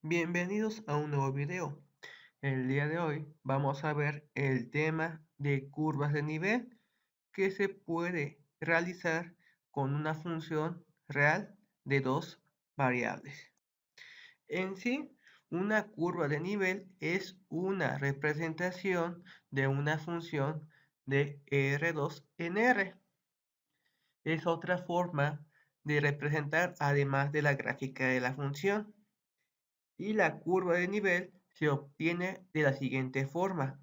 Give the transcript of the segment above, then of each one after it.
Bienvenidos a un nuevo video. El día de hoy vamos a ver el tema de curvas de nivel que se puede realizar con una función real de dos variables. En sí, una curva de nivel es una representación de una función de R2 en R. Es otra forma de representar además de la gráfica de la función. Y la curva de nivel se obtiene de la siguiente forma.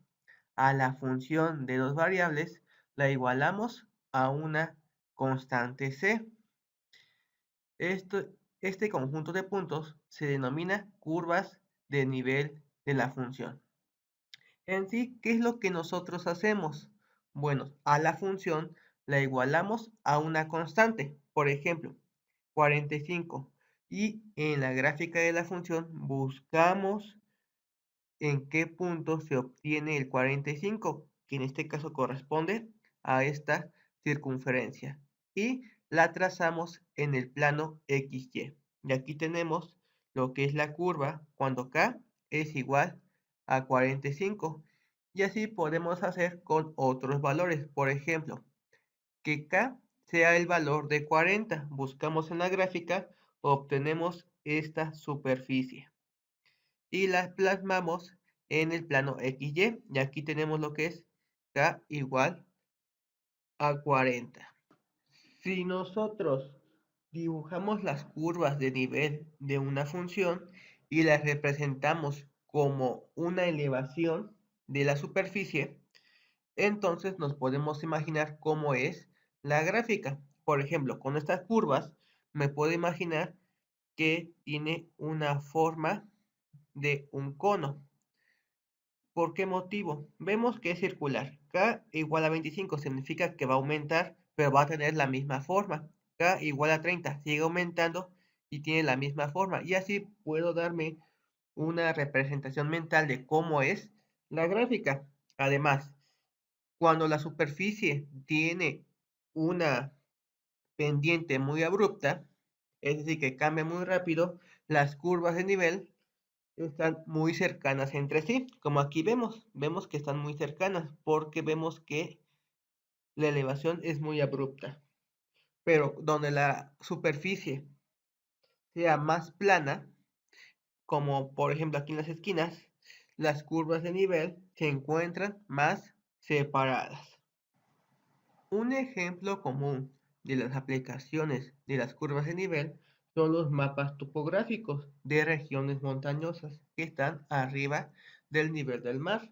A la función de dos variables la igualamos a una constante c. Este conjunto de puntos se denomina curvas de nivel de la función. En sí, ¿qué es lo que nosotros hacemos? Bueno, a la función la igualamos a una constante, por ejemplo, 45. Y en la gráfica de la función buscamos en qué punto se obtiene el 45, que en este caso corresponde a esta circunferencia. Y la trazamos en el plano XY. Y aquí tenemos lo que es la curva cuando K es igual a 45. Y así podemos hacer con otros valores. Por ejemplo, que K sea el valor de 40. Buscamos en la gráfica, obtenemos esta superficie y las plasmamos en el plano XY. Y aquí tenemos lo que es K igual a 40. Si nosotros dibujamos las curvas de nivel de una función y las representamos como una elevación de la superficie, entonces nos podemos imaginar cómo es la gráfica. Por ejemplo, con estas curvas me puedo imaginar que tiene una forma de un cono. ¿Por qué motivo? Vemos que es circular. K igual a 25 significa que va a aumentar, pero va a tener la misma forma. K igual a 30 sigue aumentando y tiene la misma forma. Y así puedo darme una representación mental de cómo es la gráfica. Además, cuando la superficie tiene una pendiente muy abrupta, es decir, que cambia muy rápido, las curvas de nivel están muy cercanas entre sí, como aquí vemos que están muy cercanas porque vemos que la elevación es muy abrupta, pero donde la superficie sea más plana, como por ejemplo aquí en las esquinas, las curvas de nivel se encuentran más separadas. Un ejemplo común de las aplicaciones de las curvas de nivel son los mapas topográficos de regiones montañosas que están arriba del nivel del mar.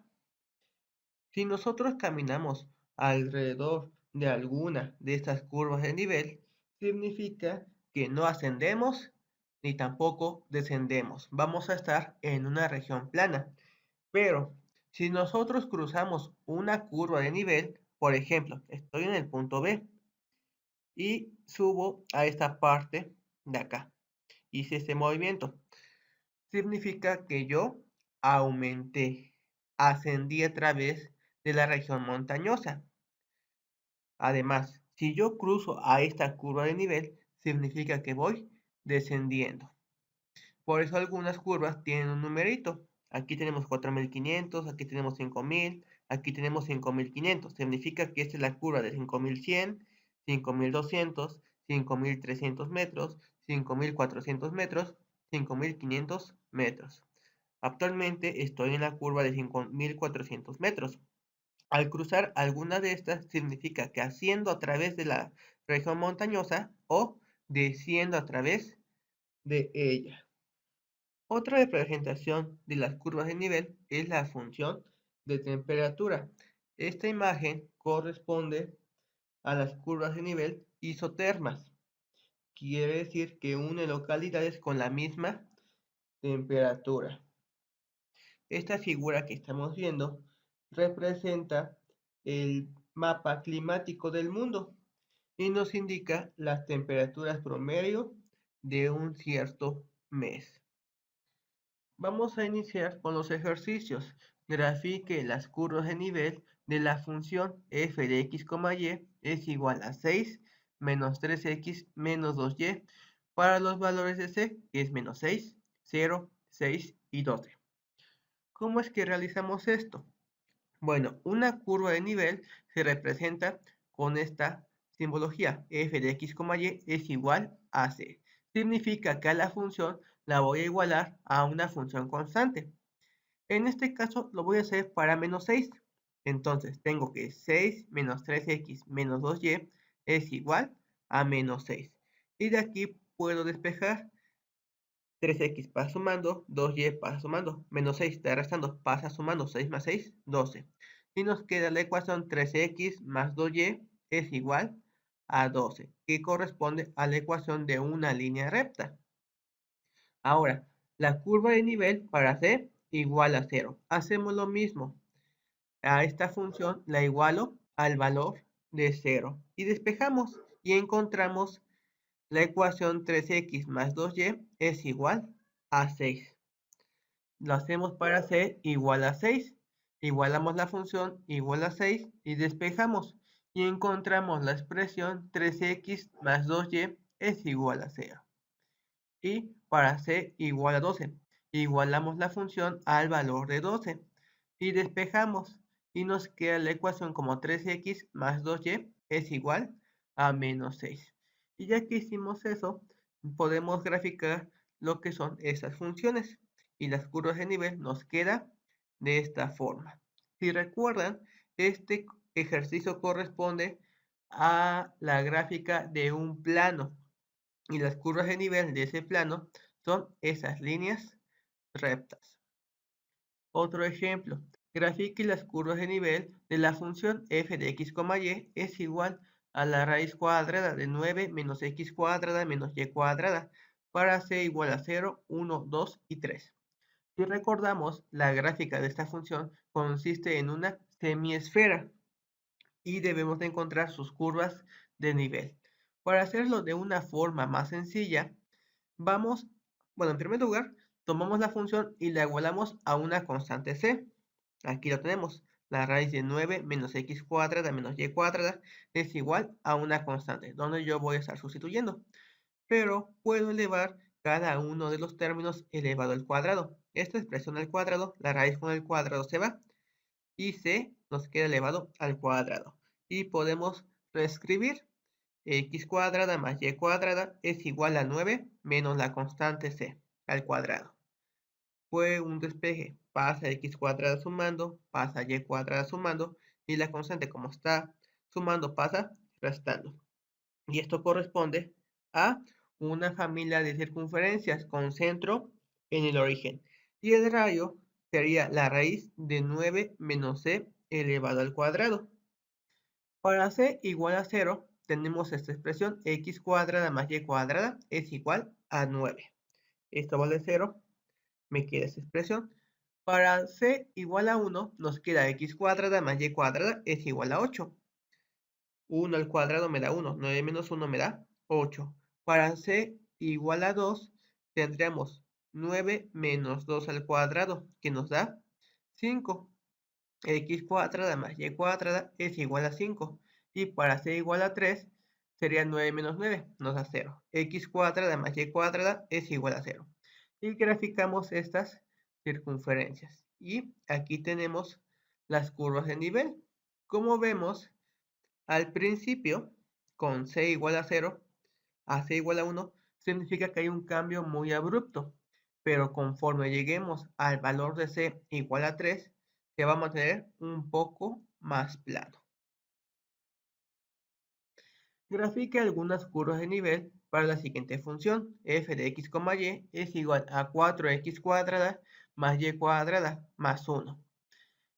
Si nosotros caminamos alrededor de alguna de estas curvas de nivel, significa que no ascendemos ni tampoco descendemos. Vamos a estar en una región plana. Pero si nosotros cruzamos una curva de nivel, por ejemplo, estoy en el punto B y subo a esta parte de acá. Hice este movimiento. Significa que yo aumenté, ascendí a través de la región montañosa. Además, si yo cruzo a esta curva de nivel, significa que voy descendiendo. Por eso algunas curvas tienen un numerito. Aquí tenemos 4500, aquí tenemos 5000, aquí tenemos 5500. Significa que esta es la curva de 5100, 5200, 5300 metros, 5400 metros, 5500 metros. Actualmente estoy en la curva de 5400 metros. Al cruzar alguna de estas significa que asciendo a través de la región montañosa o desciendo a través de ella. Otra representación de las curvas de nivel es la función de temperatura. Esta imagen corresponde a las curvas de nivel isotermas. Quiere decir que une localidades con la misma temperatura. Esta figura que estamos viendo representa el mapa climático del mundo y nos indica las temperaturas promedio de un cierto mes. Vamos a iniciar con los ejercicios. Grafique las curvas de nivel de la función f de x, y es igual a 6 menos 3x menos 2y para los valores de c, que es menos 6, 0, 6 y 12. ¿Cómo es que realizamos esto? Bueno, una curva de nivel se representa con esta simbología. F de x, y es igual a c. Significa que a la función la voy a igualar a una función constante. En este caso lo voy a hacer para menos 6. Entonces tengo que 6 menos 3x menos 2y es igual a menos 6. Y de aquí puedo despejar. 3x pasa sumando, 2y pasa sumando, menos 6 está restando, pasa sumando, 6 más 6, 12. Y nos queda la ecuación 13x más 2y es igual a 12, que corresponde a la ecuación de una línea recta. Ahora, la curva de nivel para c igual a 0. Hacemos lo mismo. A esta función la igualo al valor de 0. Y despejamos y encontramos la ecuación 3x más 2y es igual a 6. Lo hacemos para c igual a 6. Igualamos la función igual a 6 y despejamos. Y encontramos la expresión 3x más 2y es igual a 0. Y para c igual a 12, igualamos la función al valor de 12 y despejamos y nos queda la ecuación como 3x más 2y es igual a menos 6. Y ya que hicimos eso, podemos graficar lo que son esas funciones y las curvas de nivel nos queda de esta forma. Si recuerdan, este ejercicio corresponde a la gráfica de un plano y las curvas de nivel de ese plano son esas líneas rectas. Otro ejemplo, grafique las curvas de nivel de la función f de x, y es igual a la raíz cuadrada de 9 menos x cuadrada menos y cuadrada para c igual a 0, 1, 2 y 3. Si recordamos, la gráfica de esta función consiste en una semiesfera y debemos de encontrar sus curvas de nivel. Para hacerlo de una forma más sencilla, en primer lugar, tomamos la función y la igualamos a una constante c. Aquí lo tenemos. La raíz de 9 menos x cuadrada menos y cuadrada es igual a una constante, donde yo voy a estar sustituyendo. Pero puedo elevar cada uno de los términos elevado al cuadrado. Esta expresión al cuadrado, la raíz con el cuadrado se va y c nos queda elevado al cuadrado. Y podemos reescribir x cuadrada más y cuadrada es igual a 9 menos la constante c al cuadrado. Fue un despeje, pasa x cuadrada sumando, pasa y cuadrada sumando, y la constante como está sumando pasa restando. Y esto corresponde a una familia de circunferencias con centro en el origen. Y el radio sería la raíz de 9 menos c elevado al cuadrado. Para c igual a 0, tenemos esta expresión x cuadrada más y cuadrada es igual a 9. Esto vale 0, me queda esa expresión. Para c igual a 1, nos queda x cuadrada más y cuadrada es igual a 8. 1 al cuadrado me da 1, 9 menos 1 me da 8. Para c igual a 2, tendríamos 9 menos 2 al cuadrado, que nos da 5. X cuadrada más y cuadrada es igual a 5. Y para c igual a 3, sería 9 menos 9, nos da 0. X cuadrada más y cuadrada es igual a 0. Y graficamos estas circunferencias. Y aquí tenemos las curvas de nivel. Como vemos, al principio, con c igual a 0, a c igual a 1, significa que hay un cambio muy abrupto. Pero conforme lleguemos al valor de c igual a 3, se va a mantener un poco más plano. Grafique algunas curvas de nivel para la siguiente función. F de x, y es igual a 4x cuadrada más y cuadrada más 1.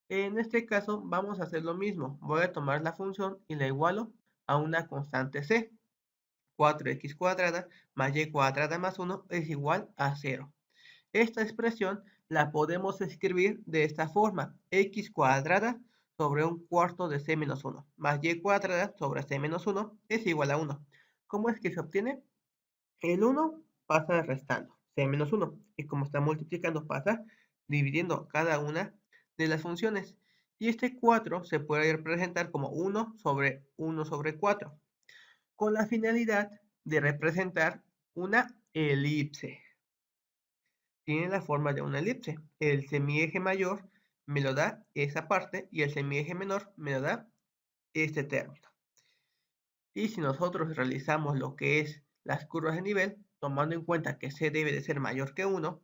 En este caso vamos a hacer lo mismo. Voy a tomar la función y la igualo a una constante c. 4x cuadrada más y cuadrada más 1 es igual a 0. Esta expresión la podemos escribir de esta forma. X cuadrada sobre un cuarto de c menos 1 más y cuadrada sobre c menos 1 es igual a 1. ¿Cómo es que se obtiene? El 1 pasa restando c menos 1 y como está multiplicando pasa dividiendo cada una de las funciones. Y este 4 se puede representar como 1 sobre 4 con la finalidad de representar una elipse. tiene la forma de una elipse. El semieje mayor me lo da esa parte y el semieje menor me lo da este término. Y si nosotros realizamos lo que es las curvas de nivel, tomando en cuenta que C debe de ser mayor que 1,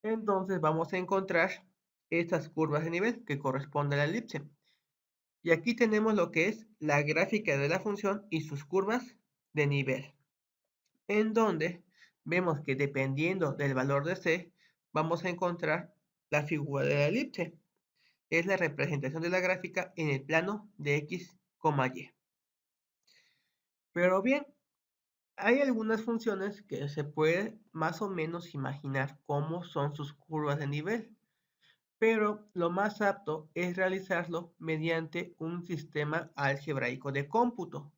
entonces vamos a encontrar estas curvas de nivel que corresponden a la elipse. Y aquí tenemos lo que es la gráfica de la función y sus curvas de nivel, en donde vemos que dependiendo del valor de C, vamos a encontrar la figura de la elipse. Es la representación de la gráfica en el plano de X, Y. Pero bien, hay algunas funciones que se puede más o menos imaginar cómo son sus curvas de nivel, pero lo más apto es realizarlo mediante un sistema algebraico de cómputo,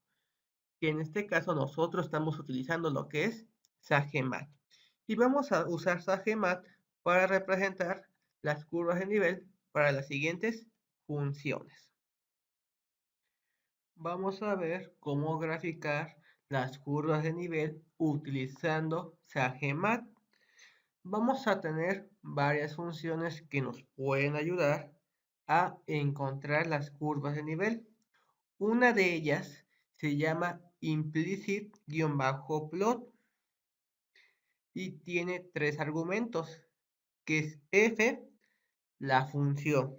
que en este caso nosotros estamos utilizando lo que es SageMath. Y vamos a usar SageMath para representar las curvas de nivel para las siguientes funciones. Vamos a ver cómo graficar las curvas de nivel utilizando SageMath. Vamos a tener varias funciones que nos pueden ayudar a encontrar las curvas de nivel. Una de ellas se llama implicit-plot y tiene tres argumentos, que es f, la función,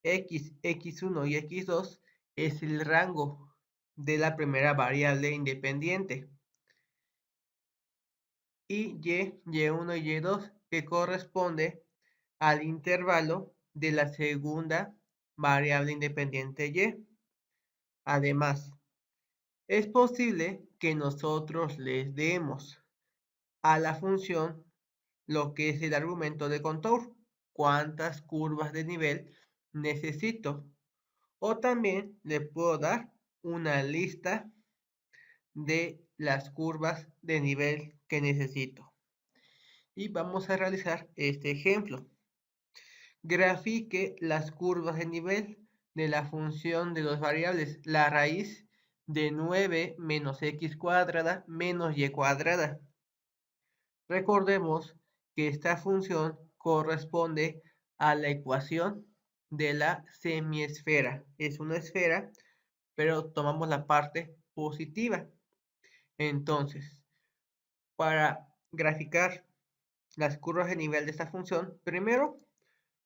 x, x1 y x2 es el rango de la primera variable independiente, y y1 y y2 que corresponde al intervalo de la segunda variable independiente y. Además, es posible que nosotros les demos a la función lo que es el argumento de contour, cuántas curvas de nivel necesito, o también le puedo dar una lista de las curvas de nivel que necesito. Y vamos a realizar este ejemplo. Grafique las curvas de nivel de la función de dos variables, la raíz de 9 menos x cuadrada menos y cuadrada. Recordemos que esta función corresponde a la ecuación de la semiesfera. Es una esfera, pero tomamos la parte positiva. Entonces, para graficar las curvas de nivel de esta función, primero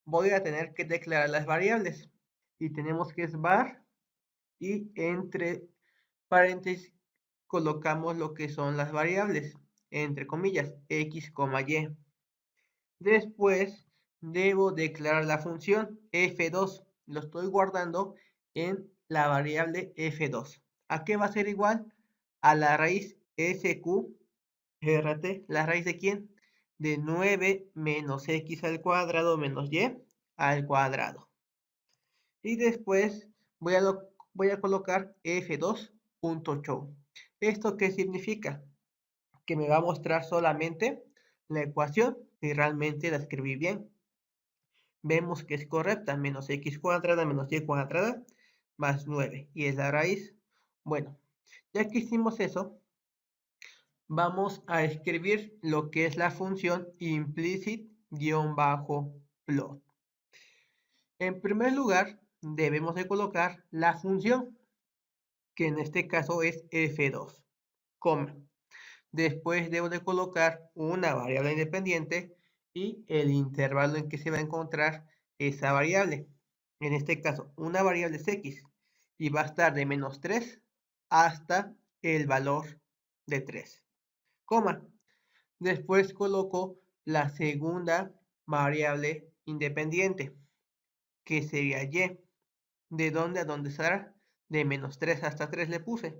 voy a tener que declarar las variables. Y tenemos que es var y entre paréntesis colocamos lo que son las variables, entre comillas, x, y. Después debo declarar la función f2. Lo estoy guardando en la variable f2. ¿A qué va a ser igual? A la raíz sqrt. ¿La raíz de quién? De 9 menos x al cuadrado menos y al cuadrado. Y después voy a colocar f2.show. ¿Esto qué significa? Que me va a mostrar solamente la ecuación si realmente la escribí bien. Vemos que es correcta, menos x cuadrada menos y cuadrada más 9, y es la raíz. Bueno, ya que hicimos eso, vamos a escribir lo que es la función implicit-plot. En primer lugar, debemos de colocar la función, que en este caso es f2, coma. Después debo de colocar una variable independiente y el intervalo en que se va a encontrar esa variable. En este caso, una variable es x y va a estar de menos 3 hasta el valor de 3, coma. Después coloco la segunda variable independiente, que sería y. ¿De dónde a dónde estará? De menos 3 hasta 3 le puse.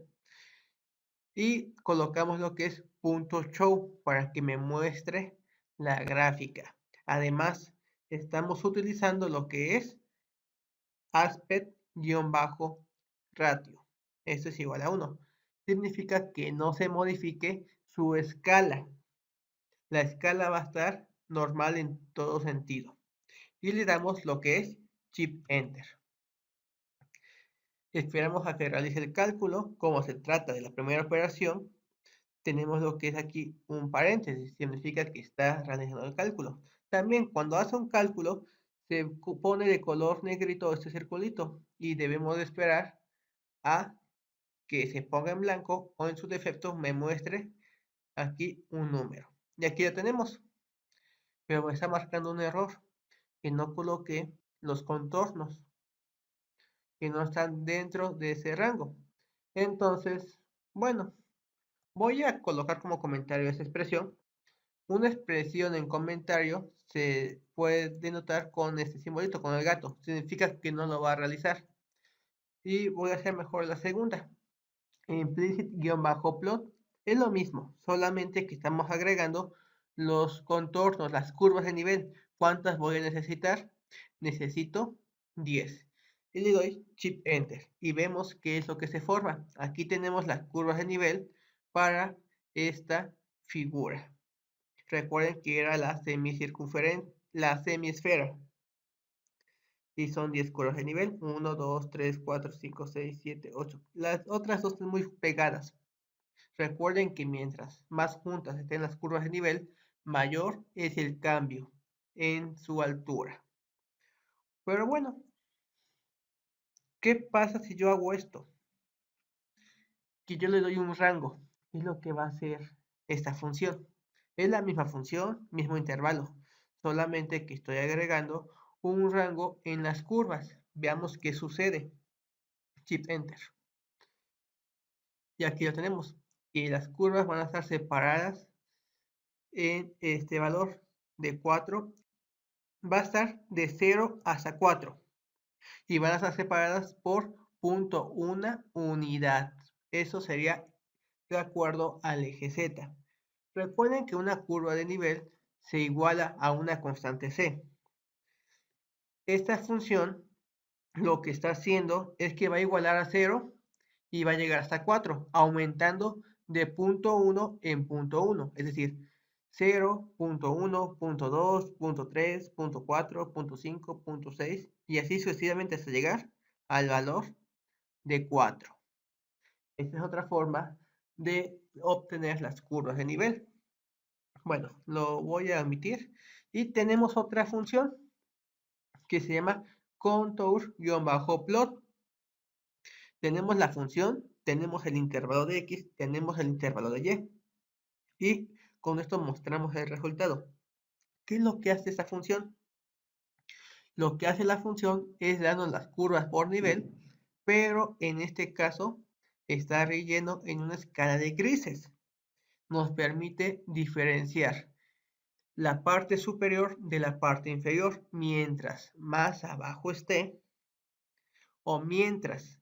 Y colocamos lo que es punto show para que me muestre la gráfica. Además, estamos utilizando lo que es aspect-ratio. Esto es igual a 1. Significa que no se modifique su escala. La escala va a estar normal en todo sentido. Y le damos lo que es Shift Enter. Esperamos a que realice el cálculo. Como se trata de la primera operación, tenemos lo que es aquí un paréntesis, significa que está realizando el cálculo. También cuando hace un cálculo, se pone de color negrito este circulito y debemos de esperar a que se ponga en blanco o en su defecto me muestre aquí un número. Y aquí ya tenemos, pero me está marcando un error, que no coloqué los contornos, que no están dentro de ese rango. Entonces, bueno, voy a colocar como comentario esa expresión. Una expresión en comentario se puede denotar con este simbolito, con el gato. Significa que no lo va a realizar. Y voy a hacer mejor la segunda. Implicit-plot es lo mismo, solamente que estamos agregando los contornos, las curvas de nivel. ¿Cuántas voy a necesitar? Necesito 10. Y le doy Shift Enter y vemos qué es lo que se forma. Aquí tenemos las curvas de nivel para esta figura. Recuerden que era la semiesfera. Y son 10 curvas de nivel. 1, 2, 3, 4, 5, 6, 7, 8. Las otras dos están muy pegadas. Recuerden que mientras más juntas estén las curvas de nivel, mayor es el cambio en su altura. Pero bueno, ¿qué pasa si yo hago esto? Que yo le doy un rango. ¿Qué es lo que va a hacer esta función? Es la misma función, mismo intervalo, solamente que estoy agregando un rango en las curvas. Veamos qué sucede. Shift Enter. Y aquí lo tenemos. Y las curvas van a estar separadas en este valor de 4. Va a estar de 0 hasta 4. Y van a estar separadas por 0.1 unidad. Eso sería de acuerdo al eje Z. Recuerden que una curva de nivel se iguala a una constante C. Esta función lo que está haciendo es que va a igualar a 0 y va a llegar hasta 4, aumentando de punto 1 en punto 1, es decir, 0, punto 1, punto 2, punto 3, punto 4, punto 5, punto 6 y así sucesivamente hasta llegar al valor de 4. Esta es otra forma de obtener las curvas de nivel. Bueno, lo voy a omitir y tenemos otra función que se llama contour-plot. Tenemos la función, tenemos el intervalo de x, tenemos el intervalo de y. Y con esto mostramos el resultado. ¿Qué es lo que hace esta función? Lo que hace la función es darnos las curvas por nivel, pero en este caso está relleno en una escala de grises. Nos permite diferenciar la parte superior de la parte inferior. Mientras más abajo esté, o mientras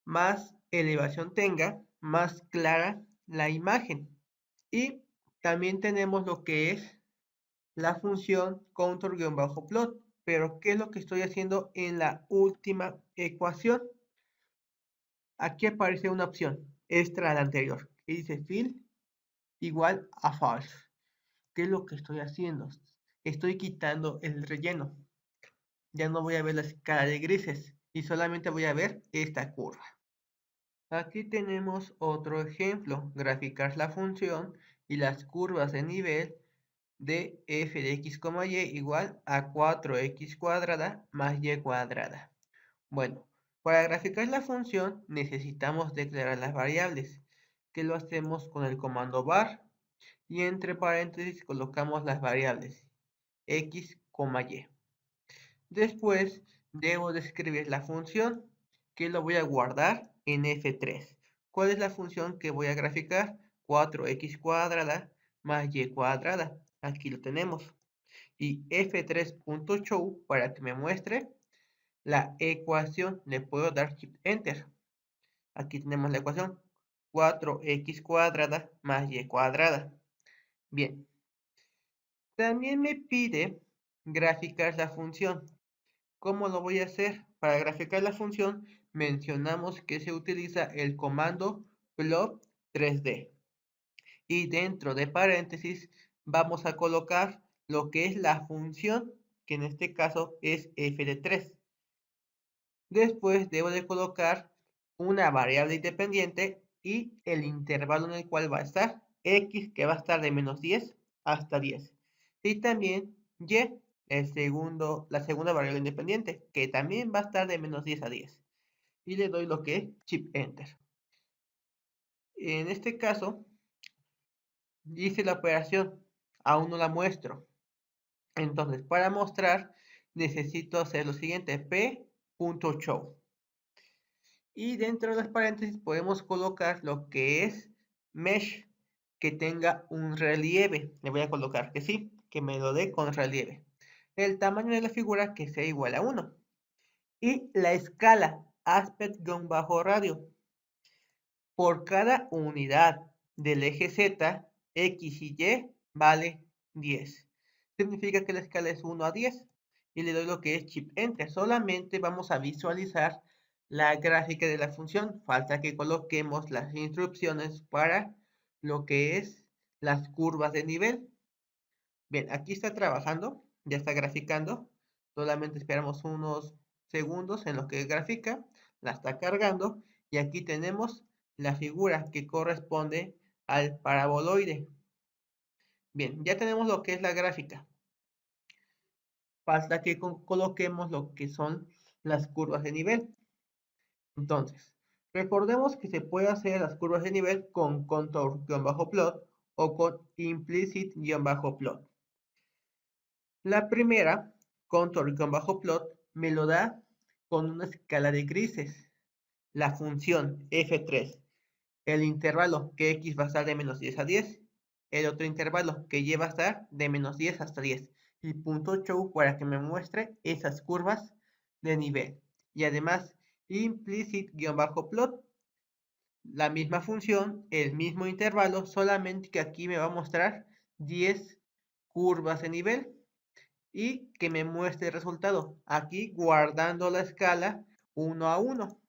más elevación tenga, más clara la imagen. Y también tenemos lo que es la función contour-plot. Pero ¿qué es lo que estoy haciendo en la última ecuación? Aquí aparece una opción extra a la anterior que dice fill igual a false. ¿Qué es lo que estoy haciendo? Estoy quitando el relleno. Ya no voy a ver la escala de grises y solamente voy a ver esta curva. Aquí tenemos otro ejemplo, graficar la función y las curvas de nivel de f de x, y igual a 4x cuadrada más y cuadrada. Bueno, para graficar la función necesitamos declarar las variables, que lo hacemos con el comando var y entre paréntesis colocamos las variables x, y. Después debo describir la función, que lo voy a guardar en F3. ¿Cuál es la función que voy a graficar? 4x cuadrada más y cuadrada. Aquí lo tenemos. Y F3.show para que me muestre la ecuación. Le puedo dar Shift Enter. Aquí tenemos la ecuación. 4x cuadrada más y cuadrada. Bien. También me pide graficar la función. ¿Cómo lo voy a hacer? Para graficar la función mencionamos que se utiliza el comando plot 3D y dentro de paréntesis vamos a colocar lo que es la función, que en este caso es f de 3. Después debo de colocar una variable independiente y el intervalo en el cual va a estar, x que va a estar de menos 10 hasta 10. Y también y, la segunda variable independiente, que también va a estar de menos 10 a 10. Y le doy lo que es Shift Enter. En este caso, hice la operación, aún no la muestro. Entonces, para mostrar, necesito hacer lo siguiente, p.show. Y dentro de las paréntesis podemos colocar lo que es mesh que tenga un relieve. Le voy a colocar que sí, que me lo dé con relieve. El tamaño de la figura que sea igual a 1. Y la escala aspect-radio. Por cada unidad del eje Z, X y Y vale 10. Significa que la escala es 1 a 10. Y le doy lo que es Shift Enter. Solamente vamos a visualizar la gráfica de la función. Falta que coloquemos las instrucciones para lo que es las curvas de nivel. Bien, aquí está trabajando, ya está graficando. Solamente esperamos unos segundos en lo que grafica. La está cargando. Y aquí tenemos la figura que corresponde al paraboloide. Bien, ya tenemos lo que es la gráfica. Falta que coloquemos lo que son las curvas de nivel. Entonces, recordemos que se puede hacer las curvas de nivel con contour-plot o con implicit-plot. La primera, contour-plot, me lo da con una escala de grises. La función f3, el intervalo que x va a estar de menos 10 a 10, el otro intervalo que y va a estar de menos 10 hasta 10, y punto show para que me muestre esas curvas de nivel. Y además, implicit-plot, la misma función, el mismo intervalo, solamente que aquí me va a mostrar 10 curvas de nivel y que me muestre el resultado. Aquí guardando la escala 1 a 1.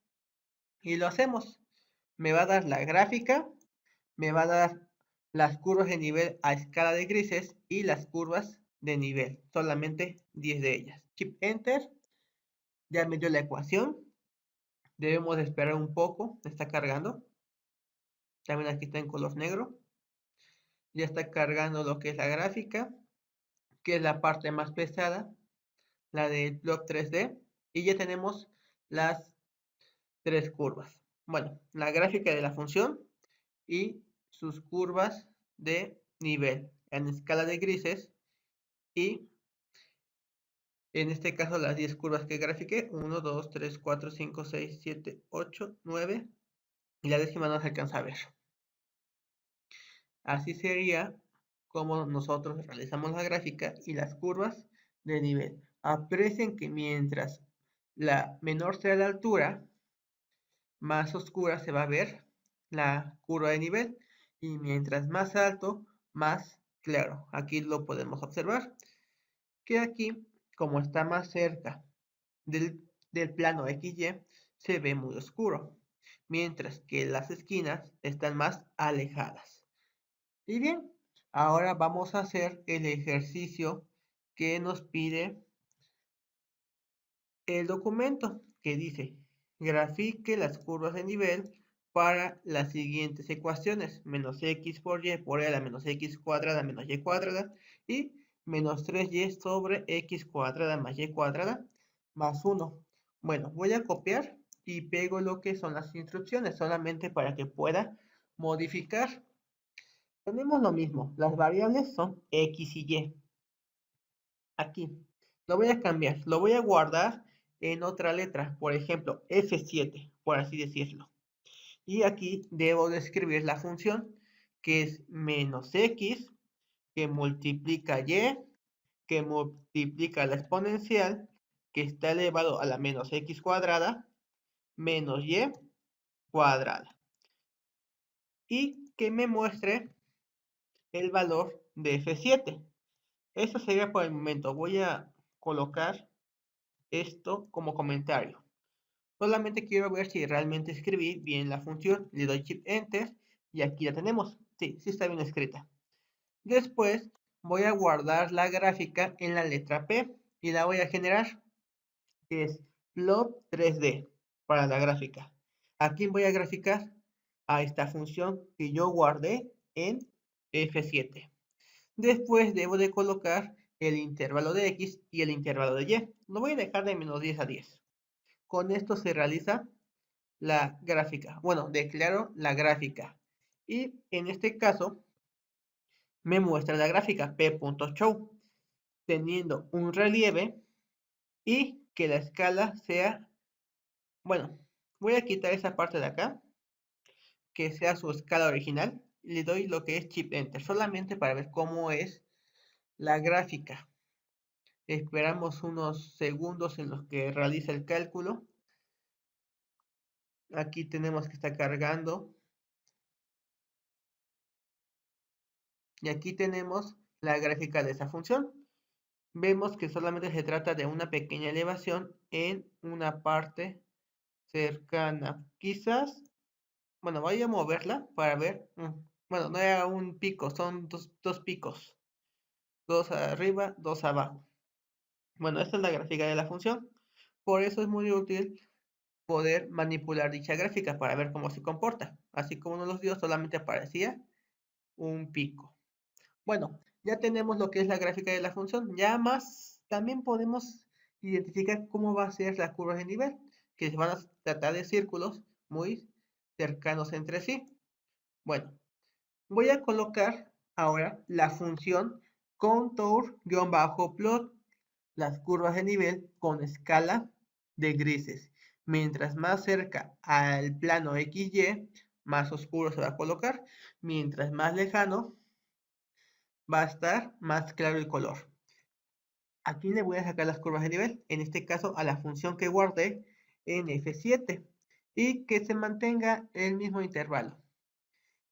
Y lo hacemos. Me va a dar la gráfica, me va a dar las curvas de nivel a escala de grises y las curvas de nivel, solamente 10 de ellas. Shift Enter, ya me dio la ecuación. Debemos esperar un poco, está cargando. También aquí está en color negro. Ya está cargando lo que es la gráfica, que es la parte más pesada, la del plot 3D. Y ya tenemos las tres curvas. Bueno, la gráfica de la función y sus curvas de nivel en escala de grises y en este caso las 10 curvas que grafiqué, 1, 2, 3, 4, 5, 6, 7, 8, 9 y la décima no se alcanza a ver. Así sería como nosotros realizamos la gráfica y las curvas de nivel. Aprecien que mientras la menor sea la altura, más oscura se va a ver la curva de nivel y mientras más alto, más claro. Aquí lo podemos observar, que aquí, como está más cerca del plano XY, se ve muy oscuro, mientras que las esquinas están más alejadas. Y bien, ahora vamos a hacer el ejercicio que nos pide el documento, que dice, grafique las curvas de nivel para las siguientes ecuaciones, menos x por y a la menos x cuadrada menos y cuadrada y menos 3y sobre x cuadrada más y cuadrada más 1. Bueno, voy a copiar y pego lo que son las instrucciones solamente para que pueda modificar. Tenemos lo mismo, las variables son x y y. Aquí, lo voy a cambiar, lo voy a guardar en otra letra, por ejemplo, F7, por así decirlo. Y aquí debo de escribir la función, que es menos x, que multiplica y, que multiplica la exponencial, que está elevado a la menos x cuadrada, menos y cuadrada. Y que me muestre el valor de F7. Eso sería por el momento. Voy a colocar esto como comentario. Solamente quiero ver si realmente escribí bien la función. Le doy Shift Enter y aquí la tenemos. Sí, sí está bien escrita. Después voy a guardar la gráfica en la letra P y la voy a generar, que es plot 3D para la gráfica. ¿A quién voy a graficar? a esta función que yo guardé en F7. Después debo de colocar el intervalo de X y el intervalo de Y. Lo voy a dejar de menos 10 a 10. Con esto se realiza la gráfica. Bueno, declaro la gráfica. Y en este caso me muestra la gráfica p.show teniendo un relieve y que la escala sea, bueno, voy a quitar esa parte de acá, que sea su escala original. Le doy lo que es Shift Enter, solamente para ver cómo es la gráfica. Esperamos unos segundos en los que realiza el cálculo. Aquí tenemos que estar cargando. Y aquí tenemos la gráfica de esa función. Vemos que solamente se trata de una pequeña elevación en una parte cercana. Quizás, bueno, voy a moverla para ver. Bueno, no era un pico, son dos picos. Dos arriba, dos abajo. Bueno, esta es la gráfica de la función. Por eso es muy útil poder manipular dicha gráfica para ver cómo se comporta. Así como nos los dio, solamente aparecía un pico. Bueno, ya tenemos lo que es la gráfica de la función. Ya más, también podemos identificar cómo va a ser la curva de nivel, que se van a tratar de círculos muy cercanos entre sí. Bueno, voy a colocar ahora la función contour-plot, las curvas de nivel con escala de grises. Mientras más cerca al plano XY, más oscuro se va a colocar. Mientras más lejano, va a estar más claro el color. Aquí le voy a sacar las curvas de nivel, en este caso a la función que guardé en F7 y que se mantenga el mismo intervalo.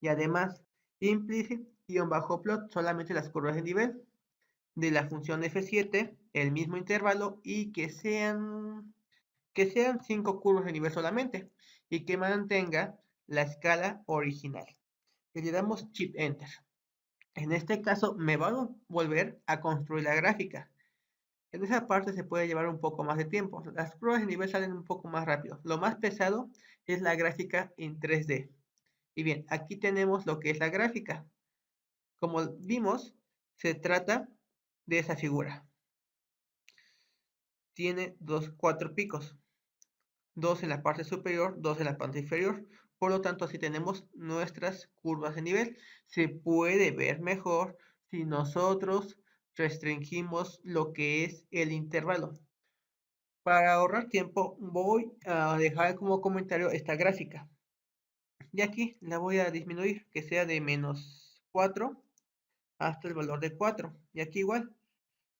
Y además, implicit-plot, solamente las curvas de nivel de la función F7, el mismo intervalo y que sean 5 curvas de nivel solamente y que mantenga la escala original. Y le damos Shift Enter. En este caso me va a volver a construir la gráfica. En esa parte se puede llevar un poco más de tiempo. Las pruebas de nivel salen un poco más rápido. Lo más pesado es la gráfica en 3D. Y bien, aquí tenemos lo que es la gráfica. Como vimos, se trata de esa figura. Tiene 4 picos. 2 en la parte superior, 2 en la parte inferior. Por lo tanto, así tenemos nuestras curvas de nivel. Se puede ver mejor si nosotros restringimos lo que es el intervalo. Para ahorrar tiempo, voy a dejar como comentario esta gráfica. Y aquí la voy a disminuir, que sea de menos 4 hasta el valor de 4. Y aquí igual,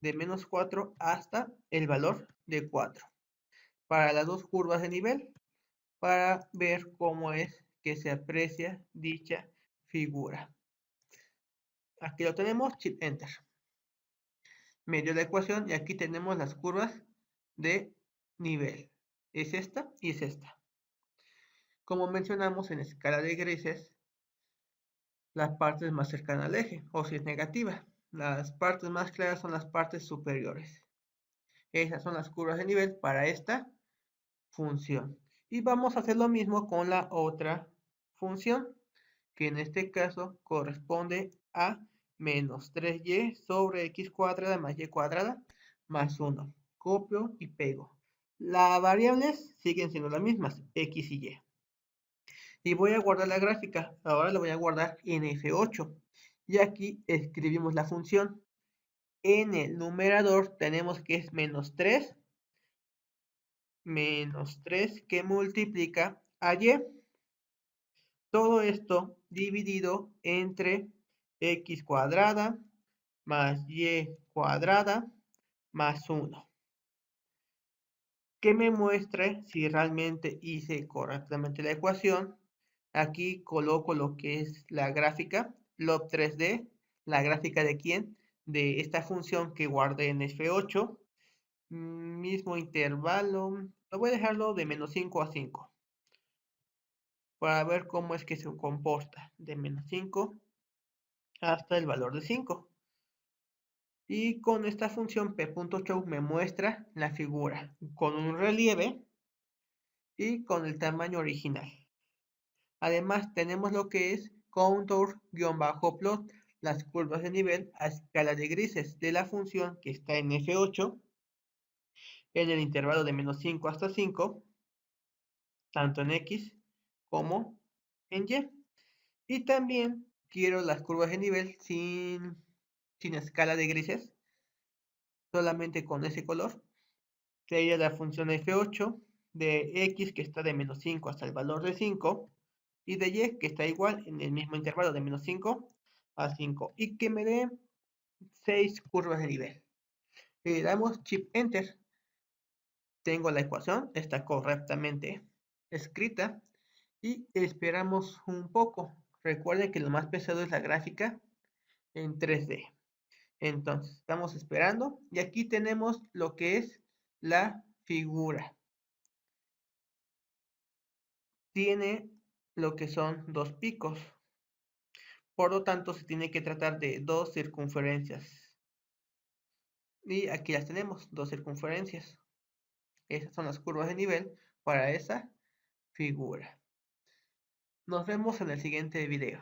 de menos 4 hasta el valor de 4. Para las dos curvas de nivel, para ver cómo es que se aprecia dicha figura. Aquí lo tenemos, Shift Enter. Me dio la ecuación y aquí tenemos las curvas de nivel. Es esta y es esta. Como mencionamos en escala de grises, las partes más cercanas al eje, o si es negativa. Las partes más claras son las partes superiores. Esas son las curvas de nivel para esta función. Y vamos a hacer lo mismo con la otra función, que en este caso corresponde a menos 3y sobre x cuadrada más y cuadrada más 1. Copio y pego. Las variables siguen siendo las mismas, x y y. Y voy a guardar la gráfica. Ahora la voy a guardar en F8. Y aquí escribimos la función. En el numerador tenemos que es menos 3 que multiplica a y. Todo esto dividido entre x cuadrada más y cuadrada más 1. Que me muestre si realmente hice correctamente la ecuación. Aquí coloco lo que es la gráfica, log 3D, la gráfica de quién, de esta función que guardé en F8. Mismo intervalo, lo voy a dejarlo de menos 5 a 5. Para ver cómo es que se comporta de menos 5 hasta el valor de 5. Y con esta función p.show me muestra la figura con un relieve y con el tamaño original. Además, tenemos lo que es contour-plot, las curvas de nivel a escala de grises de la función que está en F8, en el intervalo de -5 hasta 5, tanto en X como en Y. Y también quiero las curvas de nivel sin escala de grises, solamente con ese color. Sería la función F8 de X que está de -5 hasta el valor de 5 y de Y que está igual en el mismo intervalo de -5 a 5 y que me dé 6 curvas de nivel. Le damos Shift Enter. Tengo la ecuación, está correctamente escrita y esperamos un poco. Recuerden que lo más pesado es la gráfica en 3D. Entonces, estamos esperando y aquí tenemos lo que es la figura. Tiene lo que son dos picos. Por lo tanto, se tiene que tratar de dos circunferencias. Y aquí las tenemos, dos circunferencias. Esas son las curvas de nivel para esa figura. Nos vemos en el siguiente video.